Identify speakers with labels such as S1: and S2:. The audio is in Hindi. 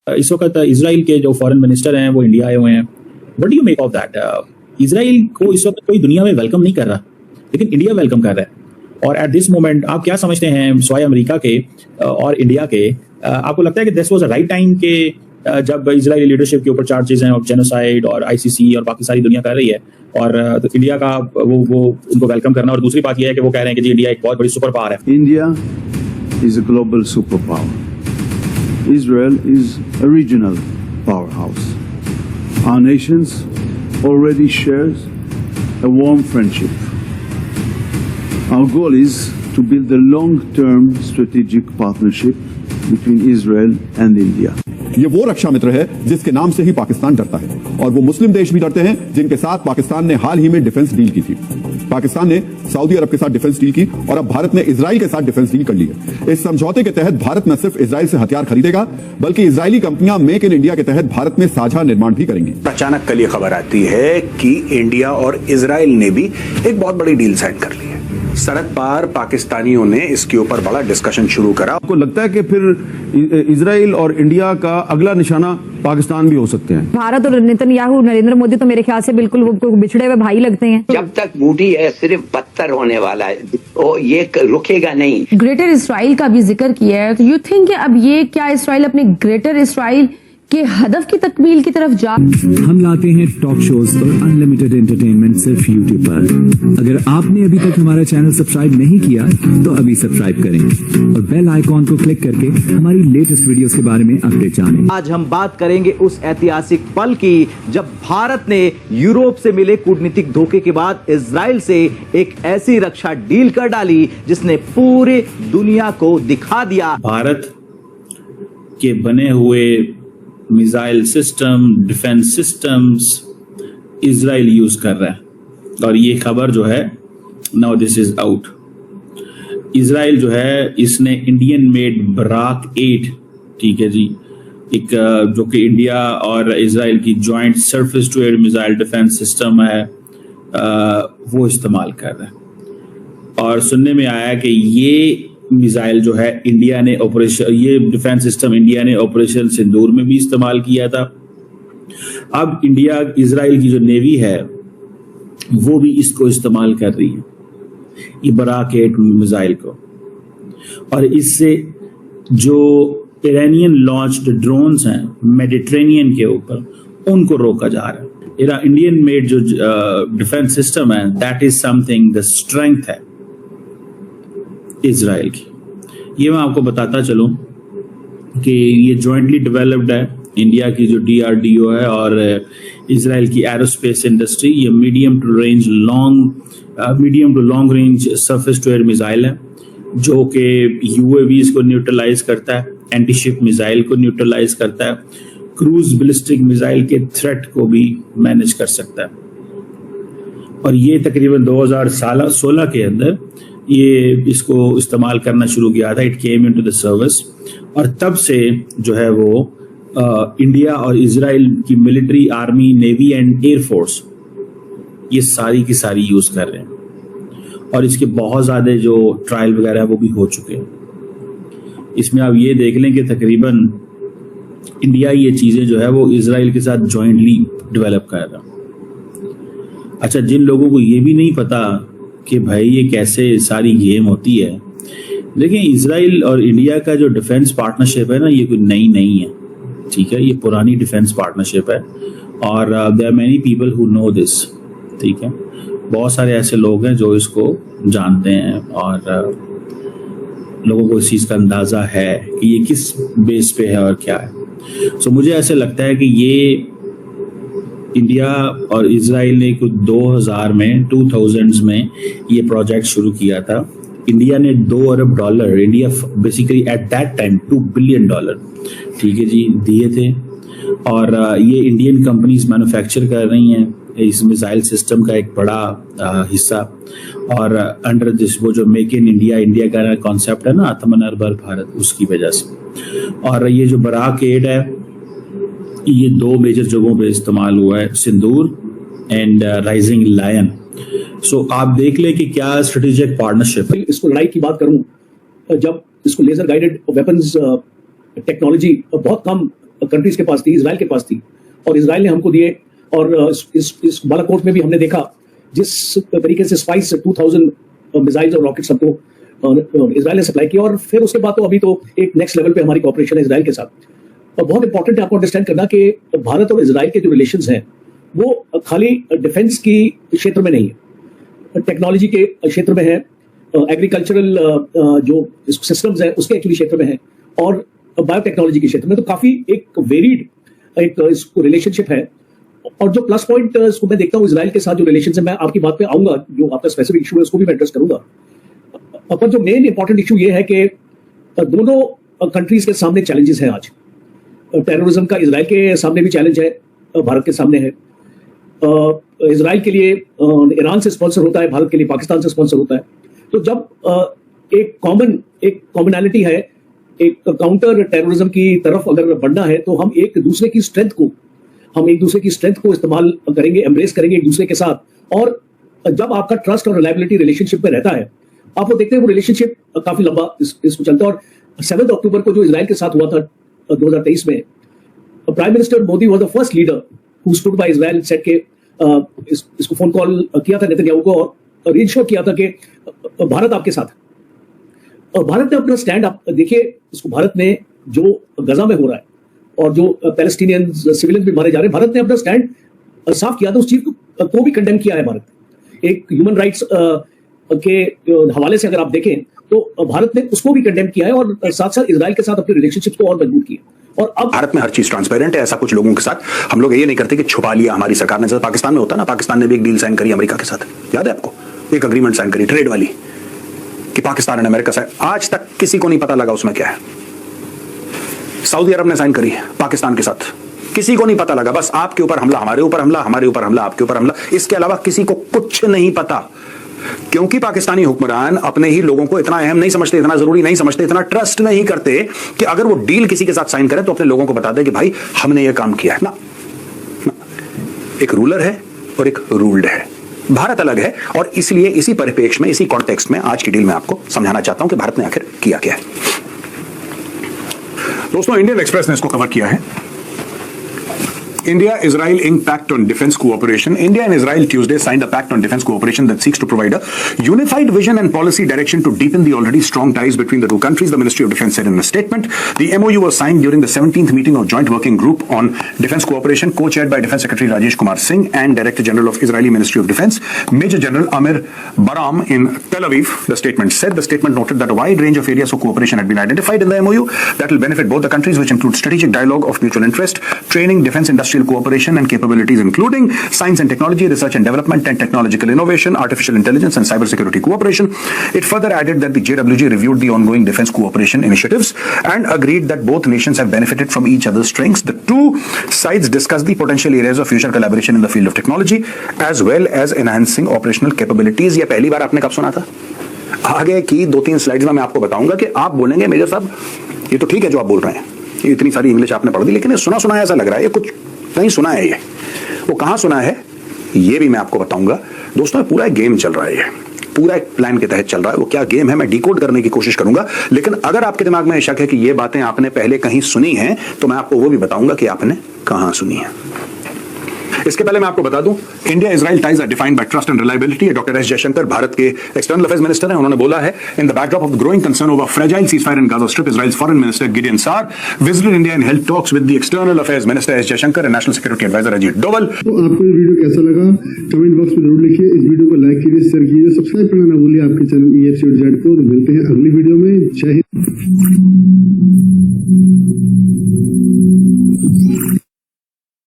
S1: इस वक्त इजराइल के जो फॉरेन मिनिस्टर हैं वो इंडिया आए हुए हैं। What do you make of that? Israel को इस वक्त कोई दुनिया में वेलकम नहीं कर रहा, लेकिन इंडिया वेलकम कर रहा है। और एट दिस मोमेंट आप क्या समझते हैं स्वाय अमेरिका के और इंडिया के, आपको लगता है कि this was a right time के जब इजरायली लीडरशिप के ऊपर चार्जेस हैं और जेनोसाइड और आईसीसी और बाकी सारी दुनिया कर रही है, और तो इंडिया का वो उनको वेलकम करना? और दूसरी बात यह है कि वो कह रहे हैं कि जी इंडिया एक बहुत बड़ी सुपर पावर है।
S2: India is a global super power. Israel is a regional powerhouse. Our nations already shares a warm friendship. Our goal is to build a long-term strategic partnership between Israel and India.
S3: ये वो रक्षा मित्र है जिसके नाम से ही पाकिस्तान डरता है, और वो मुस्लिम देश भी डरते हैं जिनके साथ पाकिस्तान ने हाल ही में डिफेंस डील की थी। पाकिस्तान ने सऊदी अरब के साथ डिफेंस डील की और अब भारत ने इजराइल के साथ डिफेंस डील कर ली है। इस समझौते के तहत भारत न सिर्फ इजराइल से हथियार खरीदेगा, बल्कि इजरायली कंपनियां मेक इन इंडिया के तहत भारत में साझा निर्माण भी करेंगी।
S4: अचानक कल ये खबर आती है कि इंडिया और इजराइल ने भी एक बहुत बड़ी डील साइन कर ली है। सड़क पार पाकिस्तानियों ने इसके ऊपर बड़ा डिस्कशन शुरू करा।
S5: आपको लगता है कि फिर इजराइल और इंडिया का अगला निशाना पाकिस्तान भी हो सकते हैं?
S6: भारत और नेतन्याहू, नरेंद्र मोदी तो मेरे ख्याल से बिल्कुल वो बिछड़े हुए भाई लगते हैं।
S7: जब तक बूढ़ी है सिर्फ बदतर होने वाला है, वो ये रुकेगा नहीं।
S6: ग्रेटर इसराइल का भी जिक्र किया है, तो यू थिंक अब ये क्या इसराइल अपने ग्रेटर इसराइल के हदफ की तकमील की तरफ जा?
S8: हम लाते हैं टॉक शोज और अनलिमिटेड एंटरटेनमेंट सिर्फ यूट्यूब पर। अगर आपने अभी तक हमारा चैनल सब्सक्राइब नहीं किया तो अभी सब्सक्राइब करें और बेल आइकॉन को क्लिक करके हमारी लेटेस्ट वीडियोस के बारे में अपडेट जानें।
S9: आज हम बात करेंगे उस ऐतिहासिक पल की जब भारत ने यूरोप से मिले कूटनीतिक धोखे के बाद इजराइल से एक ऐसी रक्षा डील कर डाली जिसने पूरे दुनिया को दिखा दिया
S1: भारत के बने हुए missile system, defence systems Israel use कर रहा है। और ये खबर जो है now this is out. Israel जो है इसने इंडियन मेड बराक 8, ठीक है जी, एक जो कि इंडिया और इजराइल की joint surface to air missile defence system है, वो इस्तेमाल कर रहा है। और सुनने में आया कि ये मिसाइल जो है इंडिया ने ऑपरेशन, ये डिफेंस सिस्टम इंडिया ने ऑपरेशन सिंदूर में भी इस्तेमाल किया था। अब इंडिया, इजराइल की जो नेवी है वो भी इसको इस्तेमाल कर रही है, ये बराक 8 मिसाइल को। और इससे जो इरानियन लॉन्च्ड ड्रोन्स हैं मेडिटेरेनियन के ऊपर, उनको रोका जा रहा है। इंडियन मेड जो डिफेंस सिस्टम है, that is something the strength है इजराइल की। ये मैं आपको बताता चलूं कि ये जॉइंटली डेवलप्ड है, इंडिया की जो DRDO है और इजराइल की एरोस्पेस इंडस्ट्री। ये medium to long range surface to air missile है जो कि UAVs को न्यूट्रलाइज करता है, एंटी शिप मिसाइल को न्यूट्रलाइज करता है, क्रूज बैलिस्टिक मिसाइल के थ्रेट को भी मैनेज कर सकता है। और ये तकरीबन 2016 के अंदर ये इसको इस्तेमाल करना शुरू किया था। It came into the service, और तब से जो है वो इंडिया और इजराइल की military, army, navy and air force ये सारी की सारी यूज कर रहे हैं। और इसके बहुत ज़्यादा जो ट्रायल वगैरह वो भी हो चुके हैं। इसमें आप ये देख लें कि तकरीबन इंडिया ये चीज़ें जो है वो इजराइल के साथ जॉइंटली डेवलप कर रहा है। अच्छा, जिन लोगों को ये भी नहीं पता कि भाई ये कैसे सारी गेम होती है, लेकिन इजराइल और इंडिया का जो डिफेंस पार्टनरशिप है ना, ये कोई नई नहीं है, ठीक है, ये पुरानी डिफेंस पार्टनरशिप है। और there are many people who know this, ठीक है, बहुत सारे ऐसे लोग हैं जो इसको जानते हैं और लोगों को इस चीज़ का अंदाज़ा है कि ये किस बेस पे है और क्या है। सो मुझे ऐसे लगता है कि ये इंडिया और इजराइल ने कुछ 2000s में ये प्रोजेक्ट शुरू किया था। इंडिया ने $2 अरब, India basically at that time $2 billion, ठीक है जी, दिए थे। और ये इंडियन कंपनीज मैन्युफैक्चर कर रही हैं इस मिसाइल सिस्टम का एक बड़ा हिस्सा। और अंडर दिस वो जो मेक इन इंडिया, इंडिया का कॉन्सेप्ट है ना, आत्मनिर्भर भारत, उसकी वजह से। और ये जो बराक 8 है ये 2 मेजर जगहों पे इस्तेमाल हुआ है, सिंदूर एंड राइजिंग लायन। सो आप देख ले कि क्या स्ट्रेटेजिक पार्टनरशिप है।
S10: इसको लड़ाई की बात करूं, जब इसको लेजर गाइडेड वेपन्स टेक्नोलॉजी बहुत कम कंट्रीज के पास थी, इसराइल के पास थी, और इसराइल ने हमको दिए। और इस बालाकोट में भी हमने देखा जिस तरीके से स्पाइस 2000 मिसाइल्स और रॉकेट्स हमको इसराइल ने सप्लाई किया। और फिर उसके बाद तो अभी तो एक नेक्स्ट लेवल पे हमारी कॉपरेशन है इसराइल के साथ। और बहुत इंपॉर्टेंट है आपको अंडरस्टैंड करना कि भारत और इसराइल के जो रिलेशंस हैं वो खाली डिफेंस की क्षेत्र में नहीं है, टेक्नोलॉजी के क्षेत्र में है, एग्रीकल्चरल जो सिस्टम्स हैं उसके एक्चुअली क्षेत्र में है, और बायोटेक्नोलॉजी के क्षेत्र में। तो काफी एक वेरिड एक इसको रिलेशनशिप है। और जो प्लस पॉइंट इसको मैं देखता हूँ इसराइल के साथ जो रिलेशन है, मैं आपकी बात पे आऊंगा, जो आपका स्पेसिफिक इशू है उसको भी मैं एड्रेस करूंगा। पर जो मेन इंपॉर्टेंट इशू ये है कि दोनों कंट्रीज के सामने चैलेंजेस हैं आज। टेररिज्म का इसराइल के सामने भी चैलेंज है, भारत के सामने है। इसराइल के लिए ईरान से स्पॉन्सर होता है, भारत के लिए पाकिस्तान से स्पॉन्सर होता है। तो जब एक कॉमनैलिटी है, एक काउंटर टेररिज्म की तरफ अगर बढ़ना है, तो हम एक दूसरे की स्ट्रेंथ को इस्तेमाल करेंगे, एम्ब्रेस करेंगे एक दूसरे के साथ। और जब आपका ट्रस्ट और रिलायबिलिटी रिलेशनशिप में रहता है, आप वो देखते हैं वो रिलेशनशिप काफी लंबा इसको चलता है। और 7 अक्टूबर को जो इसराइल के साथ हुआ था 2023 में, prime minister Modi was the first leader who stood by Israel, said के इसको फोन कॉल किया था नेतन्याहू को और रीइंश्योर किया था कि भारत आपके साथ। और भारत ने अपना स्टैंड, आप देखिए इसको, भारत ने जो गजा में हो रहा है और जो पैलेस्टीनियन सिविलियन भी मारे जा रहे हैं, भारत ने अपना स्टैंड साफ किया था। उस चीज को भी कंडेम किया है भारत ने। एक ह्यूमन राइट्स के हवाले से अगर आप देखें तो भारत ने उसको भी कंडेम किया है, और साथ साथ इसराइल के साथ अपने रिलेशनशिप्स को और मजबूत किया। और अब
S4: भारत में हर चीज ट्रांसपेरेंट है। ऐसा कुछ लोगों के साथ हम लोग ये नहीं करते कि छुपा लिया हमारी सरकार ने, जैसे पाकिस्तान में होता ना, पाकिस्तान ने भी एक डील साइन करी अमेरिका के साथ, याद है आपको? एक अग्रीमेंट साइन करी ट्रेड वाली, कि पाकिस्तान और अमेरिका साइन, आज तक किसी को नहीं पता लगा उसमें क्या है। सऊदी अरब ने साइन करी पाकिस्तान के साथ, किसी को नहीं पता लगा, बस आपके ऊपर हमला, हमारे ऊपर हमला, हमारे ऊपर हमला, आपके ऊपर हमला, इसके अलावा किसी को कुछ नहीं पता। क्योंकि पाकिस्तानी हुक्मरान अपने ही लोगों को इतना अहम नहीं समझते, इतना जरूरी नहीं समझते, इतना ट्रस्ट नहीं करते कि अगर वो डील किसी के साथ साइन करें तो अपने लोगों को बता दे कि भाई हमने ये काम किया है ना। एक रूलर है और एक रूल्ड है, भारत अलग है। और इसलिए इसी परिप्रेक्ष्य में, इसी कॉन्टेक्स्ट में आज की डील में आपको समझाना चाहता हूं कि भारत ने आखिर किया क्या है। दोस्तों, इंडियन एक्सप्रेस ने इसको कवर किया है, India-Israel Inc. Pact on Defense Cooperation. India and Israel Tuesday signed a pact on defense cooperation that seeks to provide a unified vision and policy direction to deepen the already strong ties between the two countries, the Ministry of Defense said in a statement. The MOU was signed during the 17th meeting of Joint Working Group on Defense Cooperation, co-chaired by Defense Secretary Rajesh Kumar Singh and Director General of Israeli Ministry of Defense, Major General Amir Baram in Tel Aviv. The statement said, the statement noted that a wide range of areas of cooperation had been identified in the MOU that will benefit both the countries, which include strategic dialogue of mutual interest, training, defense industrial cooperation and capabilities, including science and technology, research and development and technological innovation, artificial intelligence and cybersecurity cooperation. It further added that the JWG reviewed the ongoing defense cooperation initiatives and agreed that both nations have benefited from each other's strengths. The two sides discussed the potential areas of future collaboration in the field of technology as well as enhancing operational capabilities. ये पहली बार आपने कब सुना था? आगे की 2-3 स्लाइड्स में मैं आपको बताऊंगा कि आप बोलेंगे मेजर साहब ये तो ठीक है जो आप बोल रहे हैं, ये इतनी सारी इंग्लिश आपने पढ़ दी, लेकिन ये सुना सुना ऐसा लग रहा है, ये कुछ नहीं सुना है। ये वो कहां सुना है ये भी मैं आपको बताऊंगा। दोस्तों, पूरा एक गेम चल रहा है, ये पूरा एक प्लान के तहत चल रहा है। वो क्या गेम है मैं डिकोड करने की कोशिश करूंगा, लेकिन अगर आपके दिमाग में शक है कि ये बातें आपने पहले कहीं सुनी हैं तो मैं आपको वो भी बताऊंगा कि आपने कहां सुनी है। इसके पहले मैं आपको बता दूं, India Israel ties are defined by trust and reliability. Doctor S Jaishankar Bharat के एक्सटर्नल अफेयर्स मिनिस्टर हैं, उन्होंने बोला है, in the backdrop of the growing concern over fragile ceasefire in Gaza Strip, Israel's foreign minister Gideon Saar visited India and held talks with the external affairs minister S Jaishankar and national security adviser Ajit Doval.
S11: तो आपको ये वीडियो कैसा लगा कमेंट बॉक्स में जरूर लिखिए, इस वीडियो को लाइक कीजिए, शेयर कीजिए, सब्सक्राइब करना ना भूलिए आपके चैनल EFC को। मिलते हैं अगली वीडियो में। जय हिंद।